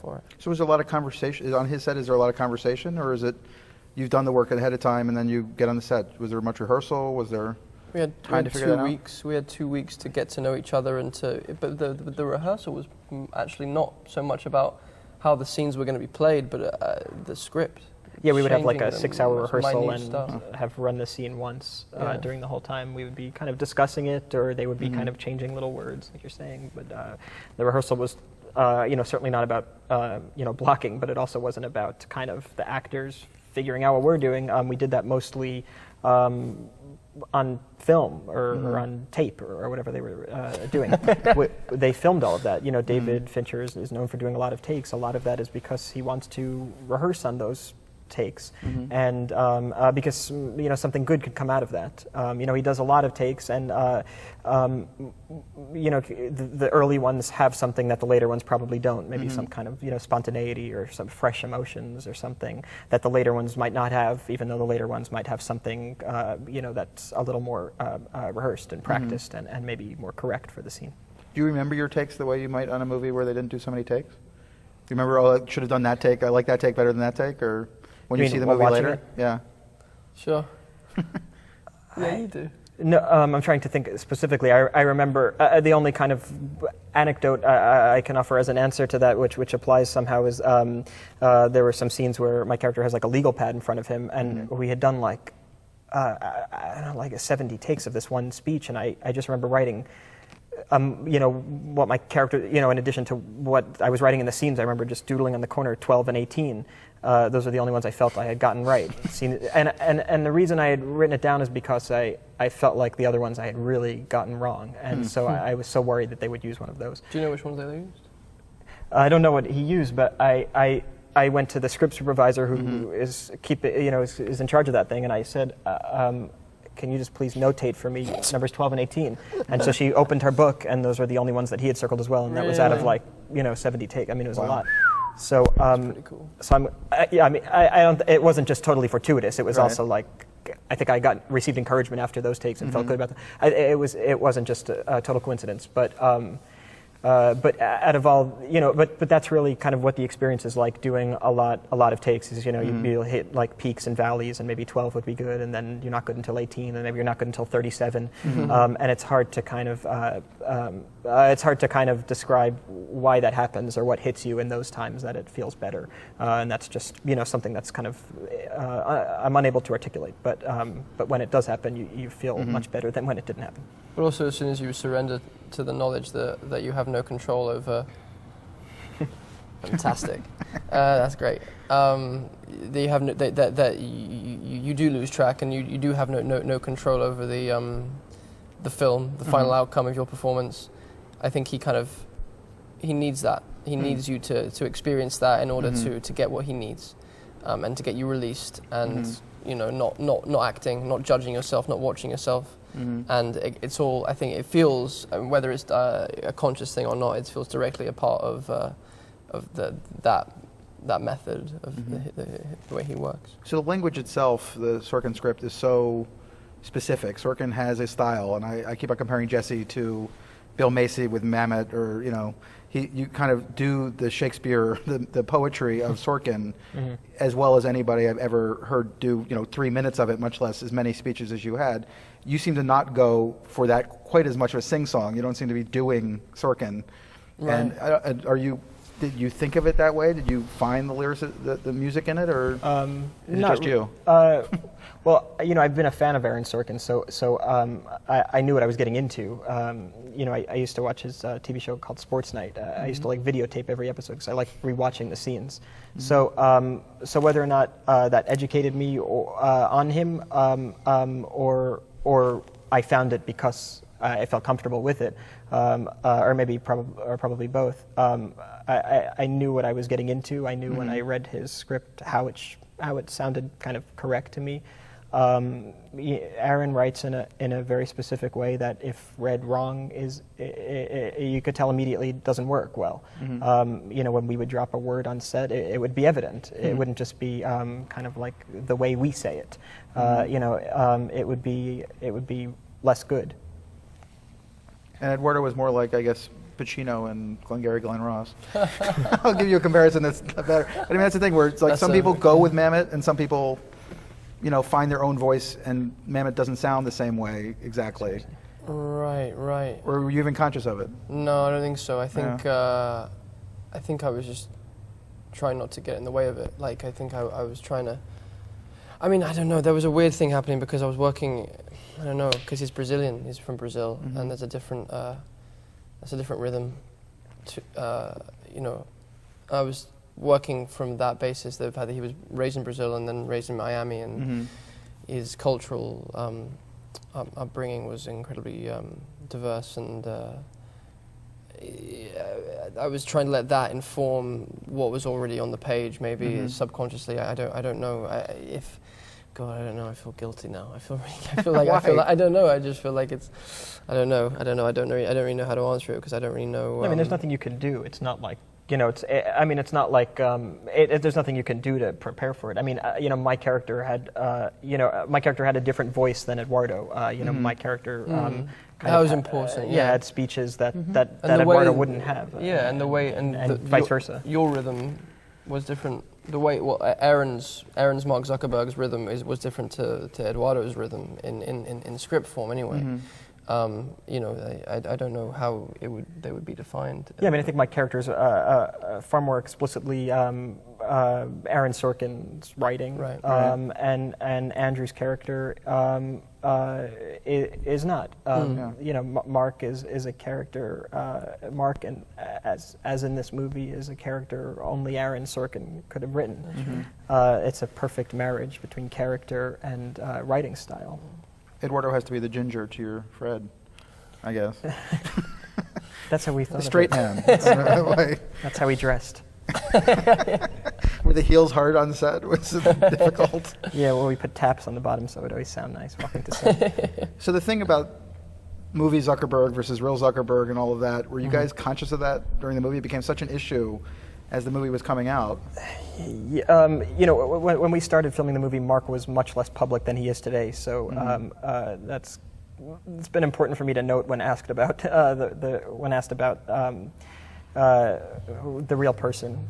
for it. So was there a lot of conversation on his set? Is there a lot of conversation, or is it you've done the work ahead of time and then you get on the set? Was there much rehearsal? Was there time to figure that out? We had 2 weeks to get to know each other, but the rehearsal was actually not so much about how the scenes were going to be played, but the script. Yeah, we would have like a 6-hour rehearsal and stuff. have run the scene once during the whole time. We would be kind of discussing it, or they would be kind of changing little words, like you're saying. But the rehearsal was, certainly not about, blocking, but it also wasn't about kind of the actors figuring out what we're doing. We did that mostly on film or on tape or whatever they were doing. They filmed all of that. David Fincher is known for doing a lot of takes. A lot of that is because he wants to rehearse on those takes, and because something good could come out of that. He does a lot of takes, and the early ones have something that the later ones probably don't. Maybe some kind of spontaneity or some fresh emotions or something that the later ones might not have, even though the later ones might have something that's a little more rehearsed and practiced and maybe more correct for the scene. Do you remember your takes the way you might on a movie where they didn't do so many takes? Do you remember, I should have done that take, I like that take better than that take, or when you see the movie later? Yeah. Sure. Yeah, you do. No, I'm trying to think specifically. I remember the only kind of anecdote I can offer as an answer to that, which applies somehow, is there were some scenes where my character has like a legal pad in front of him, and we had done like 70 takes of this one speech, and I just remember writing. What my character, in addition to what I was writing in the scenes, I remember just doodling on the corner 12 and 18. Those are the only ones I felt I had gotten right. And the reason I had written it down is because I felt like the other ones I had really gotten wrong. And so I was so worried that they would use one of those. Do you know which ones they used? I don't know what he used, but I went to the script supervisor who is in charge of that thing, and I said, can you just please notate for me numbers 12 and 18? And so she opened her book, and those were the only ones that he had circled as well, and that was out of 70 take. I mean, it was a lot. So, that's pretty cool. So I don't. It wasn't just totally fortuitous. It was also like, I think I received encouragement after those takes and felt good about them. It wasn't just a total coincidence, but out of all, but that's really kind of what the experience is like doing a lot of takes. Is you'll hit like peaks and valleys, and maybe 12 would be good, and then you're not good until 18, and maybe you're not good until 37, and it's hard to kind of describe why that happens or what hits you in those times that it feels better, and that's just something that's kind of I'm unable to articulate. But when it does happen, you feel much better than when it didn't happen. But also, as soon as you surrender to the knowledge that you have no control over, fantastic, that's great. That you have that you do lose track, and you do have no control over the film, the final outcome of your performance. I think he needs that. He needs you to experience that in order to get what he needs, and to get you released, and not acting, not judging yourself, not watching yourself. And it's all, I think it feels, whether it's a conscious thing or not, it feels directly a part of that method of the way he works. So the language itself, the Sorkin script, is so specific. Sorkin has a style, and I keep on comparing Jesse to Bill Macy with Mamet, or you kind of do the Shakespeare, the poetry of Sorkin, as well as anybody I've ever heard do 3 minutes of it, much less as many speeches as you had. You seem to not go for that quite as much of a sing-song. You don't seem to be doing Sorkin. Right. And did you think of it that way? Did you find the lyrics, the music in it, or is it just you? Well, I've been a fan of Aaron Sorkin, so I knew what I was getting into. I used to watch his TV show called Sports Night. I used to videotape every episode because I like rewatching the scenes. So whether or not that educated me on him, or I found it because I felt comfortable with it, or probably both. I knew what I was getting into. I knew when I read his script how it sounded kind of correct to me. Aaron writes in a very specific way that if read wrong you could tell immediately it doesn't work well. When we would drop a word on set, it would be evident. It wouldn't just be kind of like the way we say it. It would be less good. And Eduardo was more like, I guess, Pacino and Glengarry Glen Ross. I'll give you a comparison that's better. I mean, that's the thing where it's like some people go with Mamet and some people, find their own voice, and Mamet doesn't sound the same way exactly. Right. Or were you even conscious of it? No, I don't think so. I think I was just trying not to get in the way of it. Like, I think I was trying to. I mean, I don't know. There was a weird thing happening because I was working. I don't know, because he's Brazilian. He's from Brazil, and there's a different. That's a different rhythm. I was working from that basis. The fact that he was raised in Brazil and then raised in Miami, and his cultural upbringing was incredibly diverse, and I was trying to let that inform what was already on the page, maybe subconsciously. I don't know if. God, I don't know. I feel guilty now. I feel like I don't know. I just feel like it's. I don't know. I don't really know how to answer it because I don't really know. I mean, there's nothing you can do. It's not like. It's not like there's nothing you can do to prepare for it. I mean, my character had, a different voice than Eduardo. My character. That was important. Had speeches that Eduardo wouldn't have. And the way and vice versa. Your rhythm was different. The way Aaron's Mark Zuckerberg's rhythm was different to Eduardo's rhythm in script form anyway. I don't know how they would be defined. Yeah, I mean, I think my character's far more explicitly Aaron Sorkin's writing, right. And Andrew's character is not. Mark is a character. Mark, and as in this movie, is a character only Aaron Sorkin could have written. It's a perfect marriage between character and writing style. Eduardo has to be the ginger to your Fred, I guess. That's how we thought. The straight man. That's how he dressed. Were the heels hard on set? Was it difficult? Yeah, well, we put taps on the bottom so it would always sound nice walking to set. So the thing about movie Zuckerberg versus real Zuckerberg and all of that, were you guys conscious of that during the movie? It became such an issue as the movie was coming out. When we started filming the movie, Mark was much less public than he is today. So it's been important for me to note when asked about the real person.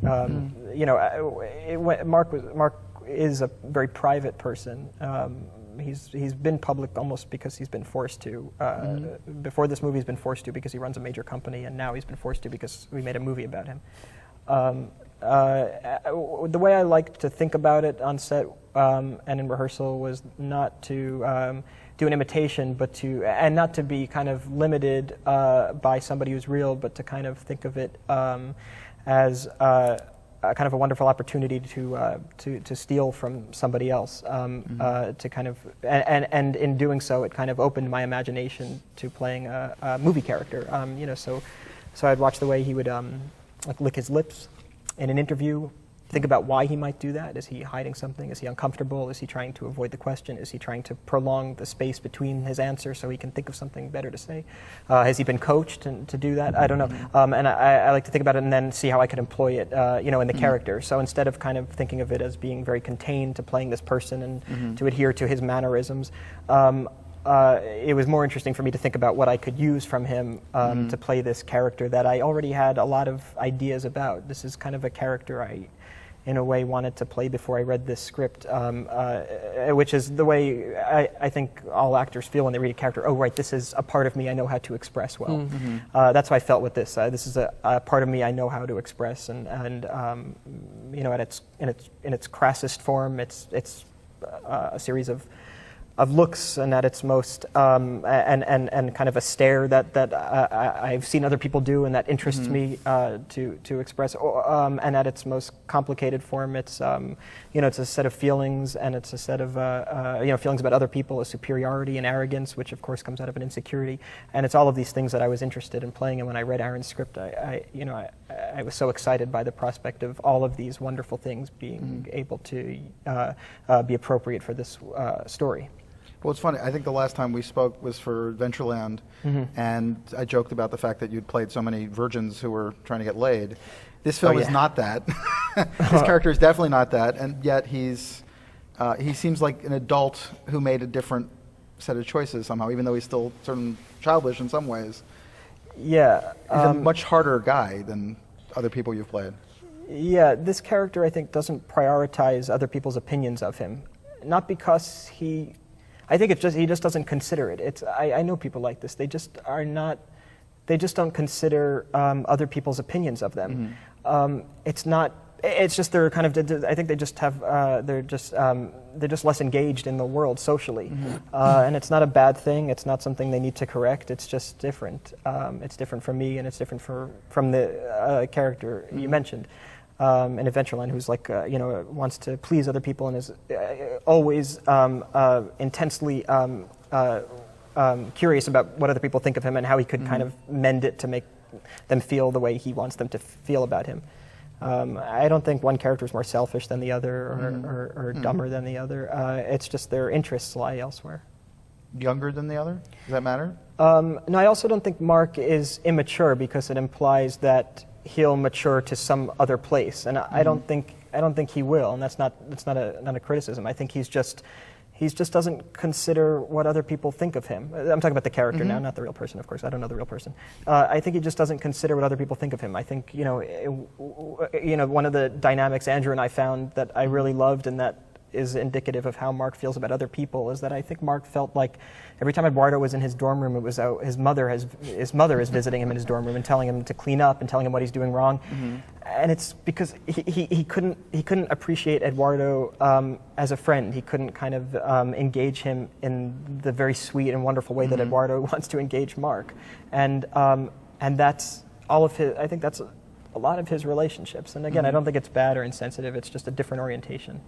Mark is a very private person. He's been public almost because he's been forced to. Before this movie, he's been forced to because he runs a major company, and now he's been forced to because we made a movie about him. The way I like to think about it on set and in rehearsal was not to do an imitation, and not to be kind of limited by somebody who's real, but to kind of think of it as kind of a wonderful opportunity to steal from somebody else. To kind of and in doing so, it kind of opened my imagination to playing a movie character. So I'd watch the way he would lick his lips in an interview, think about why he might do that. Is he hiding something? Is he uncomfortable? Is he trying to avoid the question? Is he trying to prolong the space between his answers so he can think of something better to say? Has he been coached to do that? I don't know. And I like to think about it and then see how I could employ it, in the character. So instead of kind of thinking of it as being very contained to playing this person and to adhere to his mannerisms, it was more interesting for me to think about what I could use from him to play this character that I already had a lot of ideas about. This is kind of a character I, in a way, wanted to play before I read this script, which is the way I think all actors feel when they read a character. Oh, right, this is a part of me I know how to express well. That's how I felt with this. This is a part of me I know how to express, and at its crassest form, it's a series of looks, and at its most and kind of a stare that I've seen other people do, and that interests me to express. And at its most complicated form, it's it's a set of feelings, and it's a set of feelings about other people, a superiority and arrogance, which of course comes out of an insecurity. And it's all of these things that I was interested in playing. And when I read Aaron's script, I was so excited by the prospect of all of these wonderful things being able to be appropriate for this story. Well, it's funny. I think the last time we spoke was for Adventureland, and I joked about the fact that you'd played so many virgins who were trying to get laid. This film is not that. His character is definitely not that, and yet he seems like an adult who made a different set of choices somehow, even though he's still sort of childish in some ways. Yeah. He's a much harder guy than other people you've played. Yeah, this character, I think, doesn't prioritize other people's opinions of him. Not because I think it's just, he just doesn't consider it. I know people like this. They just are not, they just don't consider other people's opinions of them. It's just they're kind of, I think they just have, they're just less engaged in the world socially. And it's not a bad thing. It's not something they need to correct. It's just different. It's different from me, and it's different from the character you mentioned. An Adventureland who's like, wants to please other people and is always intensely curious about what other people think of him and how he could kind of mend it to make them feel the way he wants them to feel about him. I don't think one character is more selfish than the other or dumber than the other. It's just their interests lie elsewhere. Younger than the other? Does that matter? No, I also don't think Mark is immature because it implies that he'll mature to some other place, and I don't think he will, and that's not a criticism. I think he just doesn't consider what other people think of him. I'm talking about the character now, not the real person, of course. I don't know the real person. I think he just doesn't consider what other people think of him. I think one of the dynamics Andrew and I found that I really loved, and that is indicative of how Mark feels about other people, is that I think Mark felt like every time Eduardo was in his dorm room, it was his mother is visiting him in his dorm room and telling him to clean up and telling him what he's doing wrong. And it's because he couldn't appreciate Eduardo as a friend. He couldn't kind of engage him in the very sweet and wonderful way that Eduardo wants to engage Mark. And that's all of his. I think that's a lot of his relationships. And again, I don't think it's bad or insensitive. It's just a different orientation.